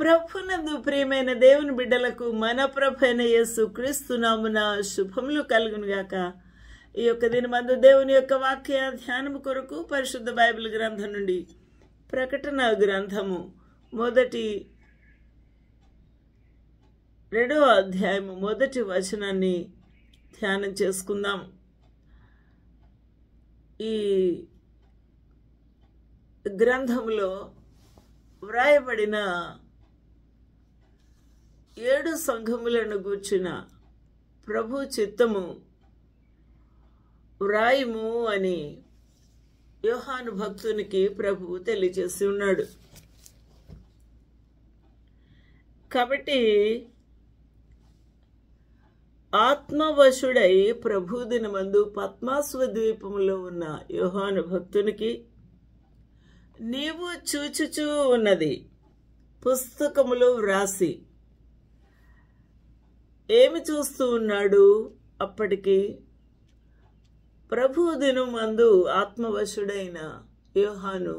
ప్రభునందు ప్రియమైన దేవుని బిడ్డలకు మన ప్రభువైన యేసు క్రీస్తు నామమున శుభములు కలుగునుగాక. ఈ యొక్క దినమందు దేవుని యొక్క వాక్య ధ్యానము కొరకు పరిశుద్ధ బైబిల్ గ్రంథం నుండి ప్రకటన గ్రంథము 2వ అధ్యాయము 1వ వచనాన్ని ధ్యానం చేసుకుందాం. ఈ గ్రంథంలో వ్రాయబడిన 7 సంఘములను గూర్చిన ప్రభు చిత్తము వ్రాయము అని యోహాను భక్తునికి ప్రభువు తెలియజేసి ఉన్నాడు. కాబట్టి ఆత్మవశుడై ప్రభు దినమందు పద్మాసు ద్వీపములో ఉన్న యోహాను భక్తునికి నీవు చూచుచూ ఉన్నది పుస్తకములో వ్రాసి ఏమి చూస్తూ ఉన్నాడు? అప్పటికి ప్రభు దినమందు ఆత్మవశుడైన యోహాను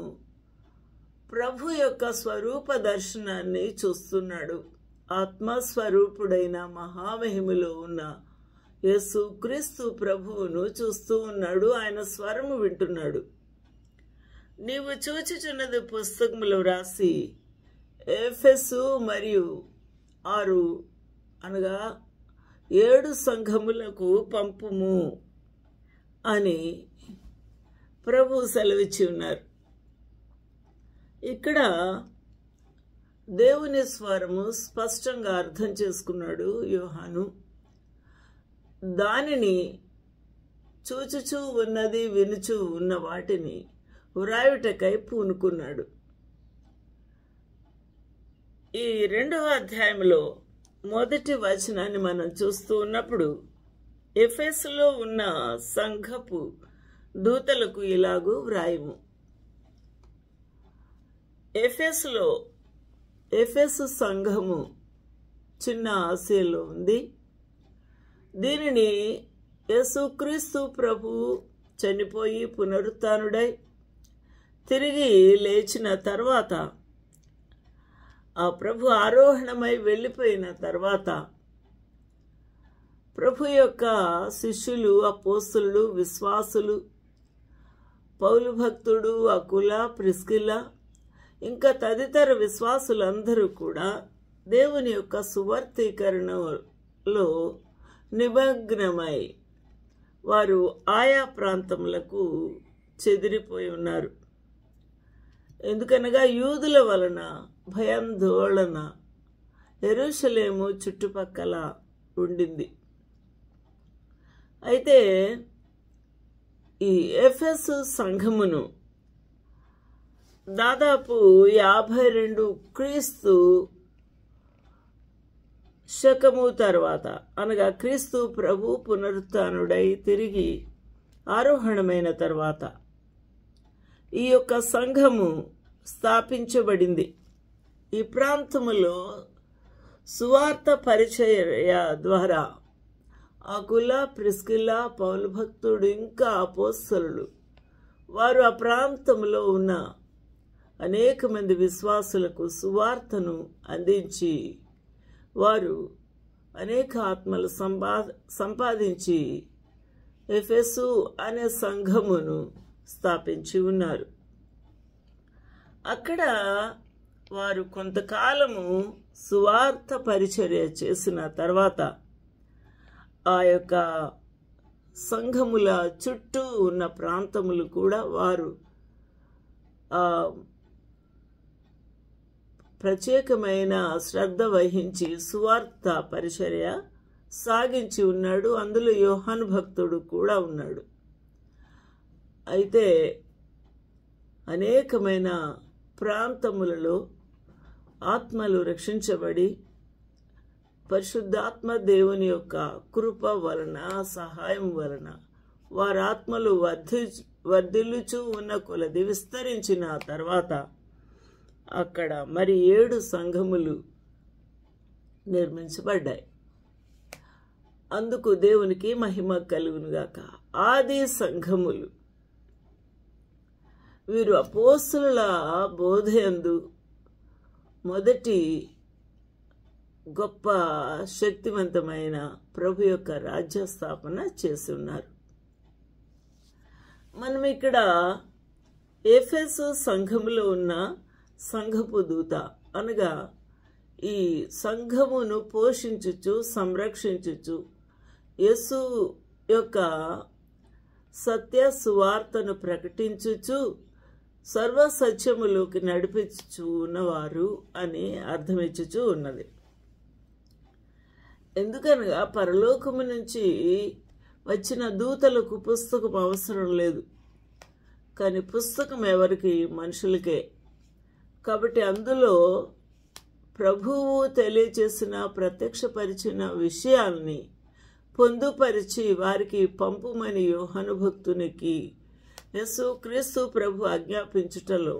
ప్రభు యొక్క స్వరూప దర్శనాన్ని చూస్తున్నాడు. ఆత్మస్వరూపుడైన మహామహిమలో ఉన్న యేసు క్రీస్తు ప్రభువును చూస్తూ ఉన్నాడు. ఆయన స్వరము వింటున్నాడు. నీవు చూచుచున్నది పుస్తకములో రాసి ఎఫెసు మరియు 6 అనగా 7 సంఘములకు పంపుము అని ప్రభు సెలవిచ్చి ఉన్నారు. ఇక్కడ దేవుని స్వరము స్పష్టంగా అర్థం చేసుకున్నాడు యోహాను. దానిని చూచుచూ ఉన్నది, వినుచూ ఉన్న వాటిని వ్రాయుటకై పూనుకున్నాడు. ఈ 2వ అధ్యాయంలో 1వ వచనాన్ని మనం చూస్తూ ఉన్నప్పుడు ఎఫెసులో ఉన్న సంఘపు దూతలకు ఇలాగూ వ్రాయము. ఎఫెసు సంఘము చిన్న ఆసియాలో ఉంది. దీనిని యేసుక్రీస్తు ప్రభువు చనిపోయి పునరుత్థానుడై తిరిగి లేచిన తర్వాత ఆ ప్రభు ఆరోహణమై వెళ్ళిపోయిన తర్వాత ప్రభు యొక్క శిష్యులు, అపోస్తలులు, విశ్వాసులు, పౌలు భక్తుడు, అకుల, ప్రిస్కిల్లా ఇంకా తదితర విశ్వాసులందరూ కూడా దేవుని యొక్క సువార్తీకరణలో నిమగ్నమై వారు ఆయా ప్రాంతములకు చెదిరిపోయి ఉన్నారు. ఎందుకనగా యూదుల వలన భయాందోళన యెరూషలేము చుట్టుపక్కల ఉండింది. అయితే ఈ ఎఫెసు సంఘమును దాదాపు 52 క్రీస్తు శకము తర్వాత అనగా క్రీస్తు ప్రభు పునరుత్థానుడై తిరిగి ఆరోహణమైన తర్వాత ఈ యొక్క సంఘము స్థాపించబడింది. ఈ ప్రాంతములో సువార్త పరిచర్య ద్వారా అకుల, ప్రిస్కిల్లా, పౌలు భక్తుడు ఇంకా అపోస్తలులు వారు ఆ ప్రాంతంలో ఉన్న అనేక మంది విశ్వాసులకు సువార్తను అందించి వారు అనేక ఆత్మలు సంపాదించి ఎఫెసు అనే సంఘమును స్థాపించి ఉన్నారు. అక్కడ వారు కొంతకాలము సువార్త పరిచర్య చేసిన తర్వాత ఆ యొక్క సంఘముల చుట్టూ ఉన్న ప్రాంతములు కూడా వారు ప్రత్యేకమైన శ్రద్ధ వహించి సువార్త పరిచర్య సాగించి ఉన్నాడు. అందులో యోహాను భక్తుడు కూడా ఉన్నాడు. అయితే అనేకమైన ప్రాంతములలో ఆత్మలు రక్షించబడి పరిశుద్ధాత్మ దేవుని యొక్క కృప వలన, సహాయం వలన వారి ఆత్మలు వర్ధిల్లుచూ ఉన్న కొలది విస్తరించిన తర్వాత అక్కడ మరి 7 సంఘములు నిర్మించబడ్డాయి. అందుకు దేవునికి మహిమ కలుగునుగాక. ఆది సంఘములు వీరు అపోస్తలుల బోధయందు మొదటి గొప్ప శక్తివంతమైన ప్రభు యొక్క రాజ్య స్థాపన చేసి ఉన్నారు. మనం ఇక్కడ ఎఫెసు సంఘములో ఉన్న సంఘపు దూత అనగా ఈ సంఘమును పోషించుచు సంరక్షించుచు యేసు యొక్క సత్య సువార్తను ప్రకటించుచు సర్వ సత్యములోకి నడిపించుచు ఉన్నవారు అని అర్థమిచ్చుచు ఉన్నది. ఎందుకనగా పరలోకము నుంచి వచ్చిన దూతలకు పుస్తకం అవసరం లేదు, కానీ పుస్తకం ఎవరికి? మనుషులకే. కాబట్టి అందులో ప్రభువు తెలియచేసిన ప్రత్యక్షపరిచిన విషయాల్ని పొందుపరిచి వారికి పంపుమని యోహాను భక్తునికి యేసు క్రీస్తు ప్రభు ఆజ్ఞాపించుటలో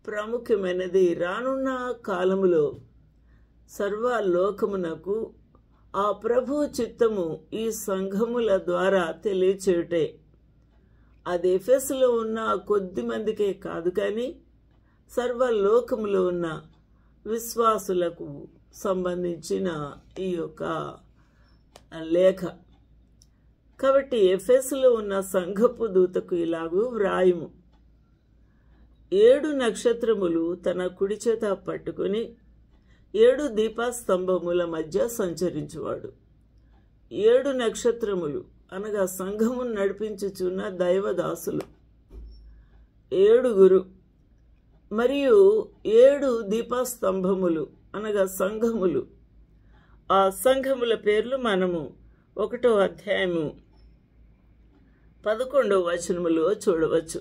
ప్రాముఖ్యమైనది రానున్న కాలములో సర్వలోకమునకు ఆ ప్రభు చిత్తము ఈ సంఘముల ద్వారా తెలియచేయుటే. అది ఎఫెసులో ఉన్న కొద్ది మందికే కాదు, కానీ సర్వలోకములో ఉన్న విశ్వాసులకు సంబంధించిన ఈ యొక్క లేఖ. కాబట్టి ఎఫెసులో ఉన్న సంఘపు దూతకు ఇలాగూ వ్రాయుము: 7 నక్షత్రములు తన కుడి చేత పట్టుకుని 7 దీపస్తంభముల మధ్య సంచరించువాడు. 7 నక్షత్రములు అనగా సంఘమును నడిపించుచున్న దైవదాసులు 7 మరియు 7 దీపస్తంభములు అనగా సంఘములు. ఆ సంఘముల పేర్లు మనము 1వ అధ్యాయము 11వ వచనములో చూడవచ్చు.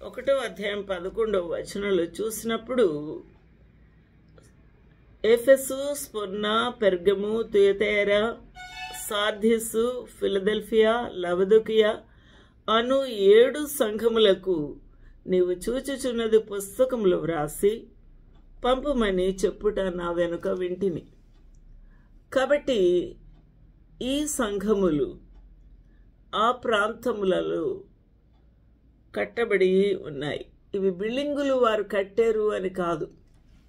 1వ అధ్యాయం 11వ వచనంలో చూసినప్పుడు ఎఫెసు, స్ముర్నా, పెర్గము, తుయతైరా, సార్దిసు, ఫిలదెల్ఫియా, లవదొకియా అను 7 సంఘములకు నీవు చూచుచున్నది పుస్తకములో వ్రాసి పంపమని చెప్పుట నా వెనుక వింటిని. కాబట్టి ఈ సంఘములు ఆ ప్రాంతములలో కట్టబడి ఉన్నాయి. ఇవి బిల్డింగులు వారు కట్టారు అని కాదు.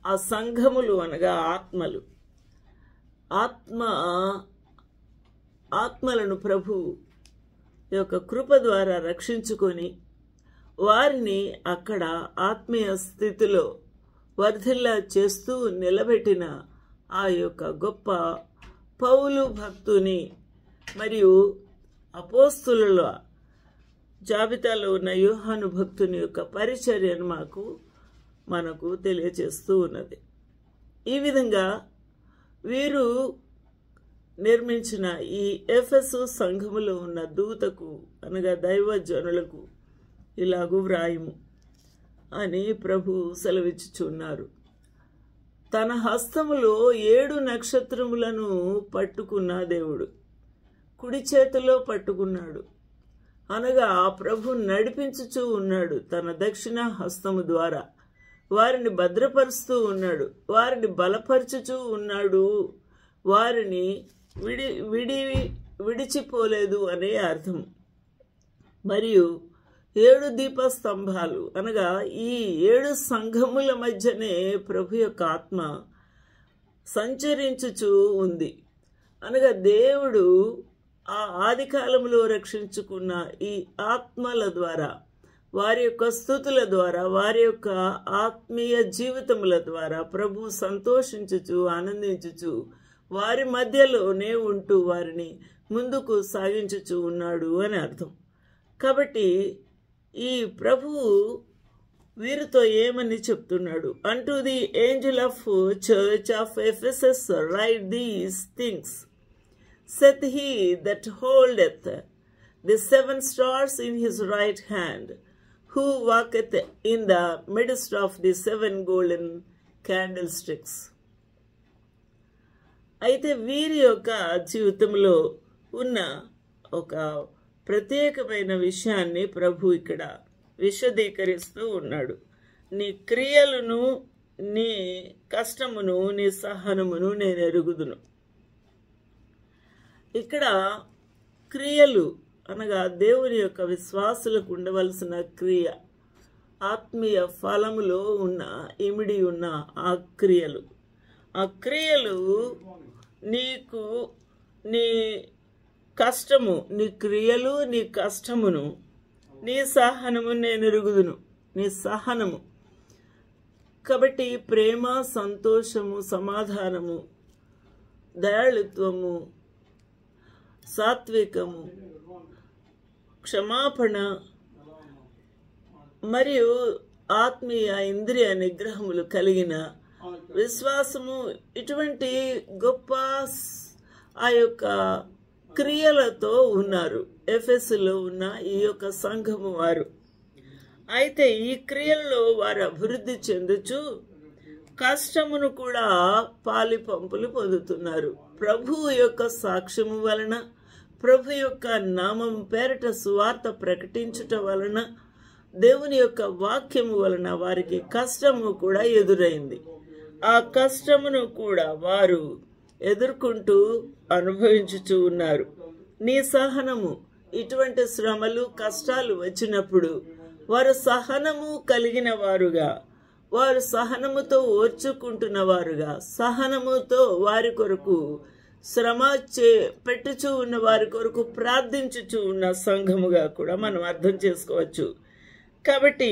ఆ సంఘములు అనగా ఆత్మలు. ఆత్మలను ప్రభు యొక్క కృప ద్వారా రక్షించుకొని వారిని అక్కడ ఆత్మీయ స్థితిలో వర్ధిల్లా చేస్తూ నిలబెట్టిన ఆ యొక్క గొప్ప పౌలు భక్తుని మరియు అపోస్తుల జాబితాలో ఉన్న యోహాను భక్తుని యొక్క పరిచర్యను మనకు తెలియచేస్తూ ఉన్నది. ఈ విధంగా వీరు నిర్మించిన ఈ ఎఫెసు సంఘములో ఉన్న దూతకు అనగా దైవజనులకు ఇలాగూ వ్రాయము అని ప్రభు సెలవిచ్చుచున్నారు. తన హస్తములో 7 నక్షత్రములను పట్టుకున్న దేవుడు కుడి చేతిలో పట్టుకున్నాడు అనగా ప్రభు నడిపించుచూ ఉన్నాడు. తన దక్షిణ హస్తము ద్వారా వారిని భద్రపరుస్తూ ఉన్నాడు, వారిని బలపరచుచూ ఉన్నాడు, వారిని విడిచిపోలేదు అనే అర్థం. మరియు 7 దీపస్తంభాలు అనగా ఈ 7 సంఘముల మధ్యనే ప్రభు యొక్క ఆత్మ సంచరించుచూ ఉంది. అనగా దేవుడు ఆ ఆది కాలంలో రక్షించుకున్న ఈ ఆత్మల ద్వారా, వారి యొక్క స్తుతుల ద్వారా, వారి యొక్క ఆత్మీయ జీవితముల ద్వారా ప్రభు సంతోషించుచు ఆనందించుచు వారి మధ్యలోనే ఉంటూ వారిని ముందుకు సాగించుచూ ఉన్నాడు అని అర్థం. కాబట్టి ఈ ప్రభువు వీరితో ఏమని చెప్తున్నాడు? అంటూ the Angel of church of Ephesus right these things saith he that holdeth the 7 stars in his right hand, who walketh in the midst of the 7 golden candlesticks. అయితే వీరి యొక్క జీవితంలో ఉన్న ఒక ప్రత్యేకమైన విషయాన్ని ప్రభు ఇక్కడ విశదీకరిస్తూ ఉన్నాడు. నీ క్రియలను, నీ కష్టమును, నీ సహనమును నేను ఎరుగుదును. ఇక్కడ క్రియలు అనగా దేవుని యొక్క విశ్వాసులకు ఉండవలసిన క్రియ, ఆత్మీయ ఫలములో ఉన్న ఇమిడి ఉన్న ఆ క్రియలు నీకు నీ కష్టము, నీ క్రియలు, నీ కష్టమును, నీ సహనము నేను ఎరుగుదును. నీ సహనము కాబట్టి ప్రేమ, సంతోషము, సమాధానము, దయాళుత్వము, సాత్వికము, క్షమాపణ మరియు ఆత్మీయ ఇంద్రియ నిగ్రహములు కలిగిన విశ్వాసము, ఇటువంటి గొప్ప ఆ యొక్క క్రియలతో ఉన్నారు ఎఫెసులో ఉన్న ఈ యొక్క సంఘము వారు. అయితే ఈ క్రియల్లో వారు అభివృద్ధి చెందుచు కష్టమును కూడా పాలి పంపులు పొందుతున్నారు. ప్రభువు యొక్క సాక్ష్యము వలన, ప్రభు యొక్క నామం పేరట సువార్త ప్రకటించుట వలన, దేవుని యొక్క వాక్యము వలన వారికి కష్టము కూడా ఎదురైంది. ఆ కష్టమును కూడా వారు ఎదుర్కొంటూ అనుభవించుచూ ఉన్నారు. నీ సహనము, ఇటువంటి శ్రమలు, కష్టాలు వచ్చినప్పుడు వారు సహనము కలిగిన వారుగా, వారు సహనముతో ఓర్చుకుంటున్న వారుగా, సహనముతో వారి కొరకు శ్రమ పెట్టుచూ ఉన్న వారి కొరకు ప్రార్థించుచూ ఉన్న సంఘముగా కూడా మనం అర్థం చేసుకోవచ్చు. కాబట్టి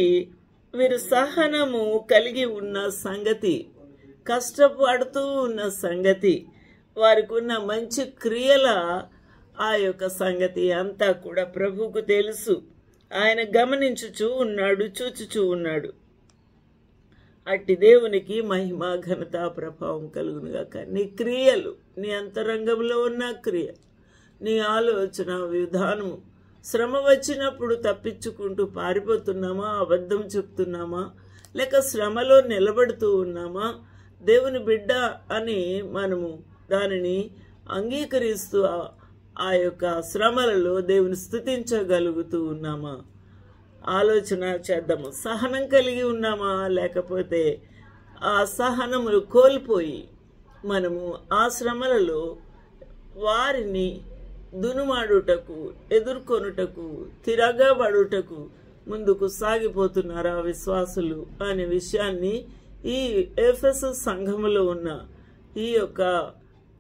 వీరు సహనము కలిగి ఉన్న సంగతి, కష్టపడుతూ ఉన్న సంగతి, వారికి ఉన్న మంచి క్రియల ఆ యొక్క సంగతి అంతా కూడా ప్రభువుకు తెలుసు. ఆయన గమనించుచూ ఉన్నాడు, చూచుచూ ఉన్నాడు. అట్టి దేవునికి మహిమ, ఘనత, ప్రభావం కలుగునుగాక. నీ క్రియలు, నీ అంతరంగంలో ఉన్న క్రియ, నీ ఆలోచన విధానము, శ్రమ వచ్చినప్పుడు తప్పించుకుంటూ పారిపోతున్నామా, అబద్ధం చెప్తున్నామా, లేక శ్రమలో నిలబడుతూ ఉన్నామా, దేవుని బిడ్డ అని మనము దానిని అంగీకరిస్తూ ఆ యొక్క శ్రమలలో దేవుని స్తుతించగలుగుతూ ఉన్నామా? ఆలోచన చేద్దాము. సహనం కలిగి ఉన్నామా, లేకపోతే ఆ సహనములు కోల్పోయి మనము ఆ శ్రమలలో వారిని దునుమాడుటకు, ఎదుర్కొనుటకు, తిరగబడుటకు ముందుకు సాగిపోతున్నారా విశ్వాసులు అనే విషయాన్ని ఈ ఎఫెసు సంఘములో ఉన్న ఈ యొక్క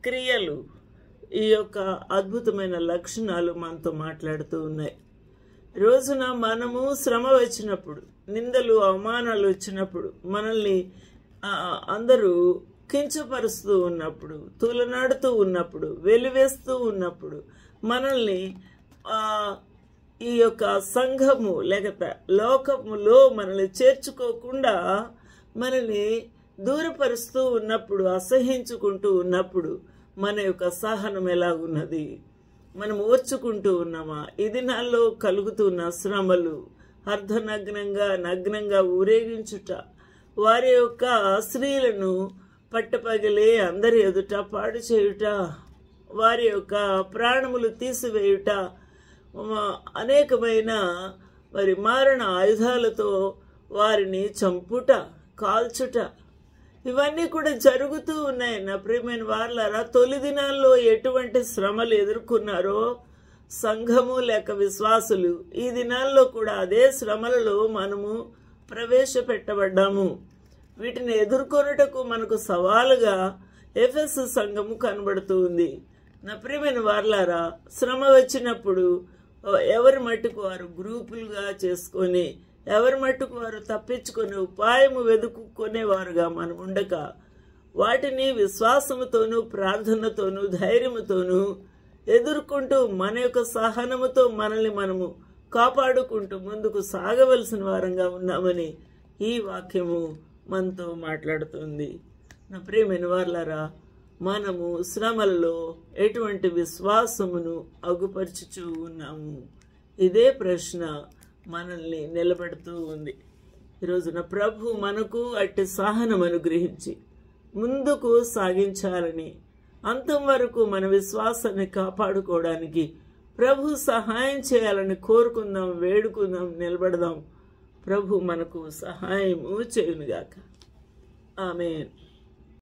క్రియలు, ఈ యొక్క అద్భుతమైన లక్షణాలు మనతో మాట్లాడుతూ ఉన్నాయి. రోజున మనము శ్రమ వచ్చినప్పుడు, నిందలు, అవమానాలు వచ్చినప్పుడు, మనల్ని అందరూ కించపరుస్తూ ఉన్నప్పుడు, తూలనాడుతూ ఉన్నప్పుడు, వెలివేస్తూ ఉన్నప్పుడు, మనల్ని ఈ యొక్క సంఘము లేక లోకములో మనల్ని చేర్చుకోకుండా మనల్ని దూరపరుస్తూ ఉన్నప్పుడు, అసహించుకుంటూ ఉన్నప్పుడు మన యొక్క సహనం ఎలాగున్నది? మనం ఓర్చుకుంటూ ఉన్నామా? ఈ దినాల్లో కలుగుతున్న శ్రమలు, నగ్నంగా ఊరేగించుట, వారి యొక్క స్త్రీలను పట్టపగలే అందరి ఎదుట పాడు చేయుట, వారి యొక్క ప్రాణములు తీసివేయుట, అనేకమైన మరి మారణ ఆయుధాలతో వారిని చంపుట, కాల్చుట, ఇవన్నీ కూడా జరుగుతూ ఉన్నాయి. నా ప్రియమైన వారలారా, తొలి దినాల్లో ఎటువంటి శ్రమలు ఎదుర్కొన్నారో సంఘము లేక విశ్వాసులు, ఈ దినాల్లో కూడా అదే శ్రమలలో మనము ప్రవేశపెట్టబడ్డాము. వీటిని ఎదుర్కొనుటకు మనకు సవాలుగా ఎఫెసు సంఘము కనబడుతూ ఉంది. నా ప్రియమైన వారలారా, శ్రమ వచ్చినప్పుడు ఎవరి మట్టుకు వారు గ్రూపులుగా చేసుకొని, ఎవరి మట్టుకు వారు తప్పించుకునే ఉపాయము వెతుక్కునేవారుగా మనం ఉండక, వాటిని విశ్వాసముతోనూ, ప్రార్థనతోనూ, ధైర్యముతోనూ ఎదుర్కొంటూ మన యొక్క సహనముతో మనల్ని మనము కాపాడుకుంటూ ముందుకు సాగవలసిన వారంగా ఉన్నామని ఈ వాక్యము మనతో మాట్లాడుతుంది. నా ప్రియమైన వారలారా, మనము శ్రమలలో ఎటువంటి విశ్వాసమును అగుపరుచుచూ ఉన్నాము? ఇదే ప్రశ్న మనల్ని నిలబెడుతూ ఉంది. ఈరోజున ప్రభు మనకు అట్టి సహనం అనుగ్రహించి ముందుకు సాగించాలని, అంతం వరకు మన విశ్వాసాన్ని కాపాడుకోవడానికి ప్రభు సహాయం చేయాలని కోరుకుందాం, వేడుకుందాం, నిలబడదాం. ప్రభు మనకు సహాయము చేయునుగాక. ఆమేన్.